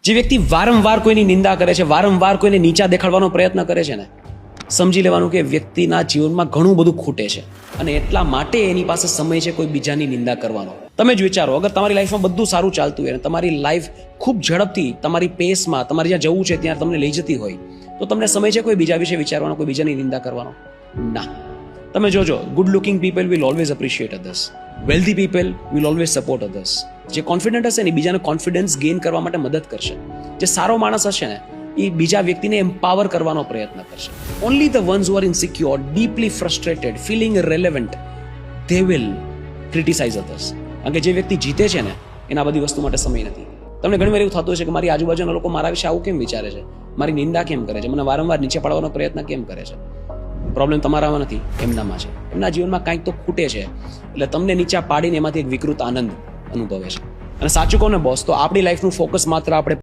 જે વ્યક્તિ વારંવાર કોઈની નિંદા કરે છે, વારંવાર કોઈને નીચા દેખાડવાનો પ્રયત્ન કરે છે ને, સમજી લેવાનું કે વ્યક્તિના જીવનમાં ઘણું બધું ખૂટે છે અને એટલા માટે એની પાસે સમય છે કોઈ બીજાની નિંદા કરવાનો. તમે જ વિચારો, અગર તમારી લાઈફમાં બધું સારું ચાલતું હોય અને તમારી લાઈફ ખૂબ ઝડપથી તમારી પેસમાં તમારે જ્યાં જવું છે ત્યાં તમને લઈ જતી હોય, તો તમને સમય છે કોઈ બીજા વિશે વિચારવાનો, કોઈ બીજાની નિંદા કરવાનો? ના. તમે જોજો, good looking people will always appreciate others, wealthy people will always support others. જે કોન્ફિડન્ટ હશે ને બીજાને કોન્ફિડન્સ ગેઇન કરવા માટે મદદ કરશે. જે સારો માણસ હશે ને એ બીજા વ્યક્તિને એમ્પાવર કરવાનો પ્રયત્ન કરશે. Only the ones who are insecure, deeply frustrated, feeling irrelevant, they will criticize others. કારણ કે જે વ્યક્તિ જીતે છે ને એના બધી વસ્તુ માટે સમય નથી. તમને ઘણી વાર એવું થતું હશે કે મારી આજુબાજુના લોકો મારા વિશે આવું કેમ વિચારે છે, મારી નિંદા કેમ કરે છે, મને વારંવાર નીચે પાડવાનો પ્રયત્ન કેમ કરે છે. પ્રોબ્લેમ તમારામાં નથી, એમનામાં છે. એમના જીવનમાં કાંઈક તો ખૂટે છે એટલે તમને નીચા પાડીને એમાંથી એક વિકૃત આનંદ અનુભવે છે. અને સાચું કહું ને બોસ, તો આપણી લાઈફનું ફોકસ માત્ર આપણે